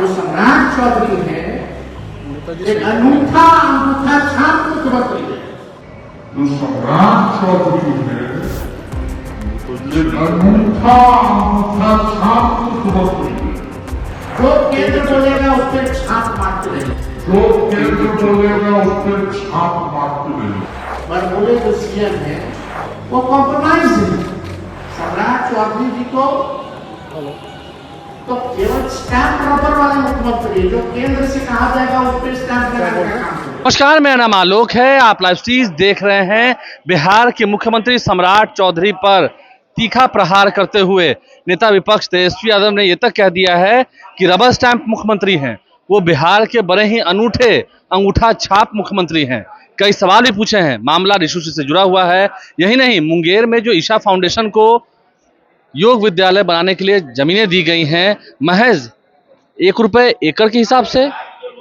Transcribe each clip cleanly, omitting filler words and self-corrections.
जो सम्राट चौधरी है एक अनूठा अंगूठा छाप मुख्यमंत्री है। जो सम्राट चौधरी है एक अनूठा अंगूठा छाप मुख्यमंत्री है। जो केंद्र बोलेगा उस पर छाप मारते रहे, जो केंद्र बोलेगा उस पर छाप मारते रहे। पर बोले जो सीएम है वो कॉम्प्रोमाइज है। सम्राट चौधरी जी को तो केवल स्टैंप प्रॉपर वाले मुख्यमंत्री, जो केंद्र से कहा जाएगा उस पर स्टैंप लगाने का काम करें। नमस्कार, मेरा नाम आलोक है। आप लाइव स्ट्रीम देख रहे हैं। बिहार के मुख्यमंत्री सम्राट चौधरी पर तीखा प्रहार करते हुए नेता विपक्ष तेजस्वी यादव ने यह तक कह दिया है कि रबर स्टैंप मुख्यमंत्री हैं, वो बिहार के बड़े ही अनूठे अंगूठा छाप मुख्यमंत्री हैं। कई सवाल भी पूछे हैं। मामला ऋषि से जुड़ा हुआ है। यही नहीं, मुंगेर में जो ईशा फाउंडेशन को योग विद्यालय बनाने के लिए जमीनें दी गई हैं, महज ₹1 एकड़ के हिसाब से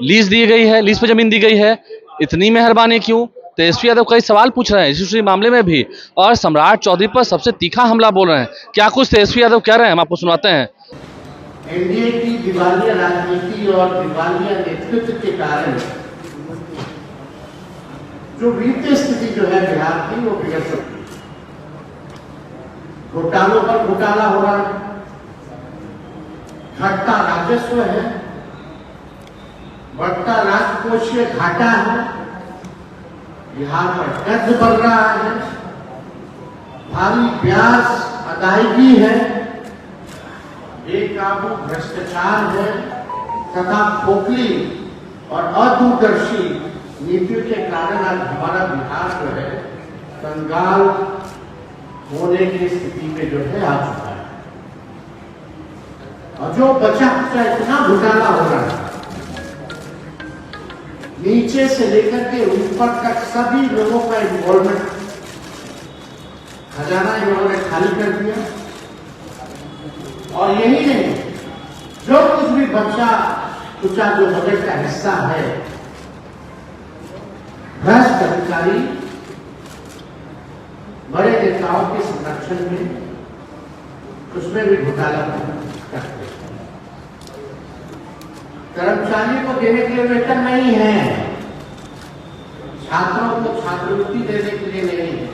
लीज दी गई है, लीज पे जमीन दी गई है। इतनी मेहरबानी क्यों? तेजस्वी यादव कई सवाल पूछ रहे हैं इसी मामले में भी, और सम्राट चौधरी पर सबसे तीखा हमला बोल रहे हैं। क्या कुछ तेजस्वी यादव कह रहे हैं, हम आपको सुनाते हैं। एनडीए की दिवालिया राजनीति और दिवालिया नेतृत्व के कारण जो वित्तीय स्थिति जो है बिहार की वो बिगड़ सकती है। घोटालों पर घोटाला हो रहा है, घटता राजस्व है, बढ़ता राजकोषीय घाटा है, बिहार पर कर्ज बढ़ रहा है, भारी ब्याज अदायगी है, बेकाबू भ्रष्टाचार है तथा खोखली और अदूरदर्शी नीतियों के कारण आज हमारा बिहार जो है कंगाल होने की स्थिति में जो है आ चुका है। और जो बचा खुचा इतना घोटाला हो रहा है, नीचे से लेकर के ऊपर तक सभी लोगों का इन्वॉल्वमेंट, खजाना इन्होंने खाली कर दिया। और यही नहीं, जो कुछ भी बचा कुचा जो बजट का हिस्सा है, भ्रष्ट अधिकारी बड़े नेताओं के संरक्षण में उसमें भी घोटाला करते हैं। कर्मचारियों को देने के लिए वेतन नहीं है, छात्रों को छात्रवृत्ति देने के लिए नहीं है,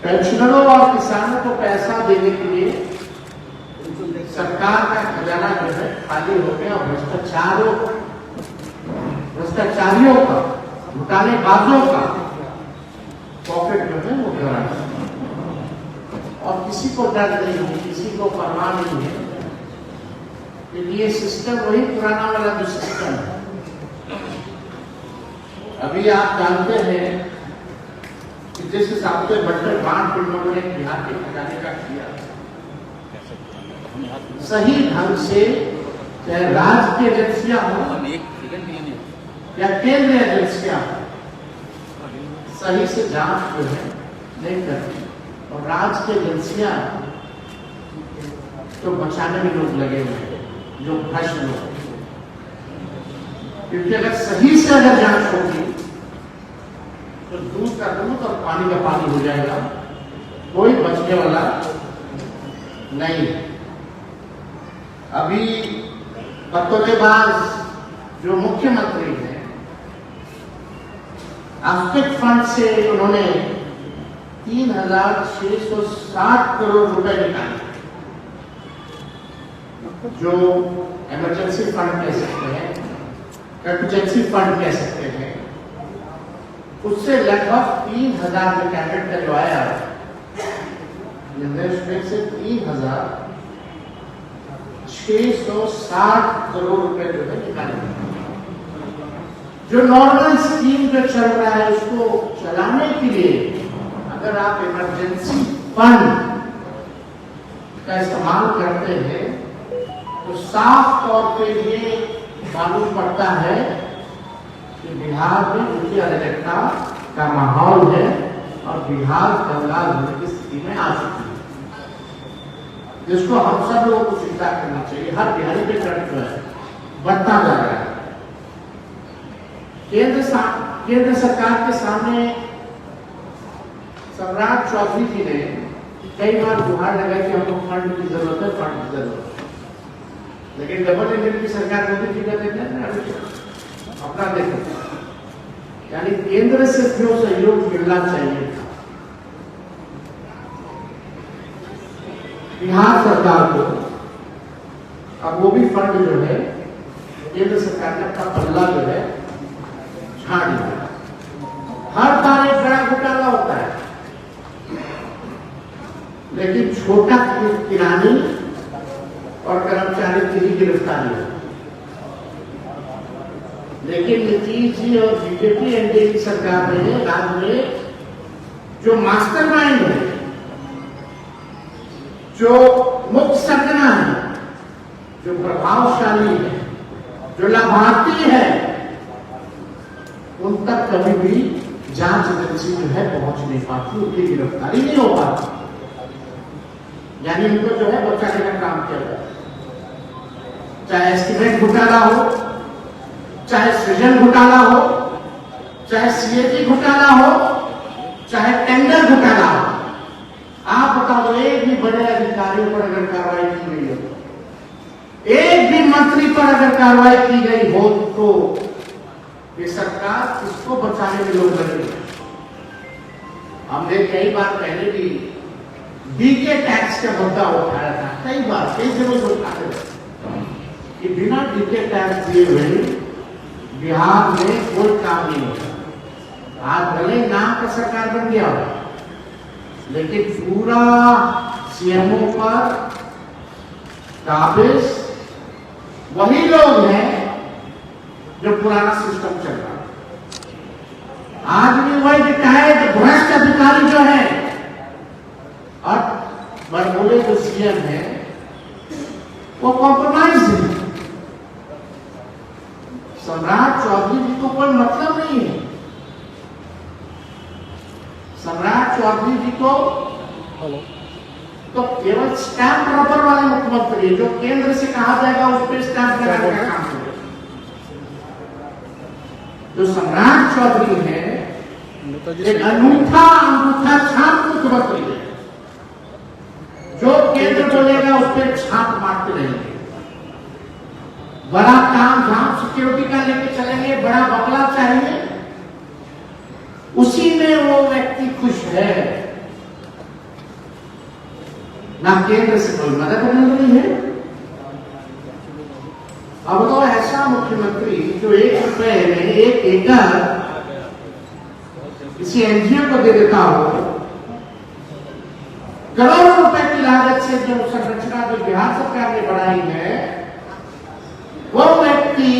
पेंशनरों और किसानों को पैसा देने के लिए सरकार का खजाना जो है खाली हो गया। और भ्रष्टाचारियों का, घोटालेबाजों का पॉकेट जो है वो भरा है। और किसी को डर नहीं है, किसी को परवाह नहीं है। ये सिस्टम वही पुराना वाला जो सिस्टम है। अभी आप जानते हैं कि जिस हिसाब से बंटर बांट फिर लोगों ने बिहार के खजाने का किया, सही ढंग से चाहे राज्य की एजेंसियां हो या केंद्रीय एजेंसियां हो, सही से जांच जो है नहीं करती। और राज्य की एजेंसियां तो बचाने में लोग लगे हुए हैं, जो भ्रष्ट लोग। क्योंकि अगर सही से अगर जांच होगी तो दूध का दूध और पानी का पानी हो जाएगा, कोई बचने वाला नहीं। अभी बतौलेबाज जो मुख्यमंत्री हैं, आस्पेक्ट फंड से उन्होंने 3,660 करोड़ रुपए निकाले, जो इमरजेंसी फंड कह सकते हैं, कंटिजेंसी फंड कह सकते हैं। उससे लगभग 3,000 में कैबिनेट का जो आया निर्देश में से 3,660 करोड़ रुपए जो है निकाले। जो नॉर्मल स्कीम जो चल रहा है उसको चलाने के लिए अगर आप इमरजेंसी फंड का इस्तेमाल करते हैं तो साफ तौर पे ये मालूम पड़ता है कि बिहार में उनकी अराजकता का माहौल है और बिहार कंगाल होने की स्थिति में आ चुकी है, जिसको हम सब लोगों को चिंता करना चाहिए। हर बिहारी पे कर्ज जो है बढ़ता जा रहा है। केंद्र सरकार के सामने सम्राट चौधरी जी ने कई बार गुहार लगाई कि हमको फंड की जरूरत है, फंड की जरूरत है। लेकिन डबल इंजन की सरकार मोदी जी का देते हैं ना, अपना देखो, यानी केंद्र से जो सहयोग मिलना चाहिए था बिहार सरकार को, अब वो भी फंड जो है केंद्र सरकार ने अपना पल्ला जो है झाड़ दिया। हर बार एक बड़ा घोटाला होता है, लेकिन छोटा किरानी और कर्मचारी की ही गिरफ्तारी है। लेकिन नीतीश जी और बीजेपी एनडीए की सरकार ने राज्य में जो मास्टरमाइंड है, जो मुख्य सरगना है, जो प्रभावशाली है, जो लाभार्थी है, उन तक कभी भी जांच एजेंसी जो है पहुंच नहीं पाती, उनकी गिरफ्तारी नहीं हो पाती। यानी उनको जो है बचाने का काम किया जाता है, चाहे एस्टीमेट घोटाला हो, चाहे सृजन घोटाला हो, चाहे सीएजी घोटाला हो, चाहे टेंडर घोटाला हो। आप बताओ, एक भी बड़े अधिकारियों पर अगर कार्रवाई की गई हो, एक भी मंत्री पर अगर कार्रवाई की गई हो, तो ये सरकार किसको बचाने में लोग लगे। हमने कई बार पहले भी डीके टैक्स का मुद्दा उठाया था, कई बार कई जगह उठाते थे कि बिना डीके टैक्स दिए हुए बिहार में कोई काम नहीं होता। आज भले नाम का सरकार बन गया हो, लेकिन पूरा सीएमओ पर काबिज वही लोग हैं जो पुराना सिस्टम चल रहा है। आज भी वही रिटायर्ड भ्रष्ट अधिकारी जो है और बड़बोले जो सीएम है वो कॉम्प्रोमाइज है। सम्राट चौधरी जी को कोई मतलब नहीं है। सम्राट चौधरी जी को तो केवल स्टैंप प्रॉपर वाले मुख्यमंत्री, जो केंद्र से कहा जाएगा उस पर स्टैंप लगाने का काम करेगा। जो सम्राट चौधरी है एक अनूठा छाप मुख्यमंत्री है, जो केंद्र बोलेगा उस पर छाप मारते रहेंगे। बड़ा काम धाम सिक्योरिटी का लेके चलेंगे, बड़ा बकला चाहिए, उसी में वो व्यक्ति खुश है। ना केंद्र से कोई मदद मिल रही है। अब तो ऐसा मुख्यमंत्री जो 1 रुपए में 1 एकड़ किसी एनजीओ को दे देता हो, करोड़ों रुपए की लागत से जो संरचना जो बिहार सरकार ने बढ़ाई है, वो व्यक्ति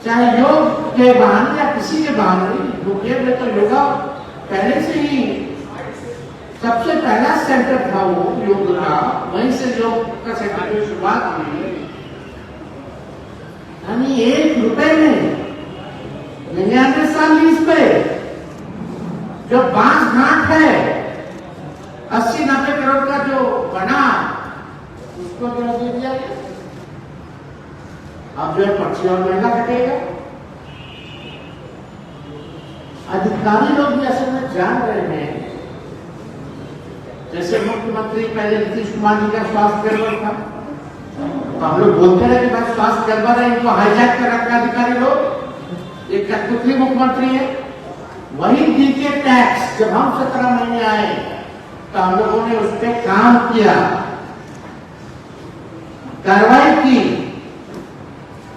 चाहे योग के बहाने या किसी के बहाने, रुपये में तो योगा पहले से ही सबसे पहला सेंटर था वो योग का, वहीं से योग का सेंटर की शुरुआत हुई। यानी 1 रुपए में 99 साल लीज पे जो बांस घाट है 80-90 करोड़ का जो बना, उसको जो दे दिया गया। अब जो है पर्ची और महंगा कटेगा। अधिकारी लोग भी असल में जान रहे हैं, जैसे मुख्यमंत्री पहले नीतीश कुमार जी का स्वास्थ्य गड़बड़ था, तो हम लोग बोलते रहे कि भाई स्वास्थ्य गड़बड़ है, इनको हाईजैक कर रखा अधिकारी लोग, ये कठपुतली मुख्यमंत्री है। वही डीके टैक्स जब हम 17 महीने आए तो हम लोगों ने उस पर काम किया, कार्रवाई की,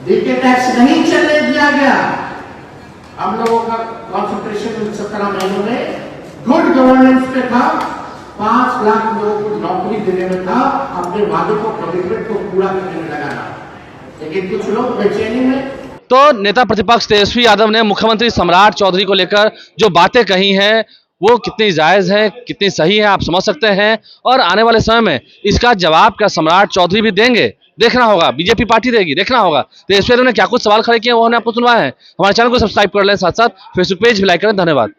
डीके टैक्स नहीं चलने दिया गया। हम लोगों का कॉन्सेंट्रेशन 17 महीनों में गुड गवर्नेंस पे था, 5 लाख लोगों को नौकरी देने में था, अपने वादों को, कमिटमेंट को पूरा करने में लगाना। लेकिन कुछ लोग बेचैनी में। तो नेता प्रतिपक्ष तेजस्वी यादव ने मुख्यमंत्री सम्राट चौधरी को लेकर जो बातें कही हैं वो कितनी जायज़ है, कितनी सही है, आप समझ सकते हैं। और आने वाले समय में इसका जवाब क्या सम्राट चौधरी भी देंगे, देखना होगा। बीजेपी पार्टी देगी, देखना होगा। तेजस्वी यादव ने क्या कुछ सवाल खड़े किए वो हमने आपको सुनवाए हैं। हमारे चैनल को सब्सक्राइब कर लें, साथ साथ फेसबुक पेज भी लाइक करें। धन्यवाद।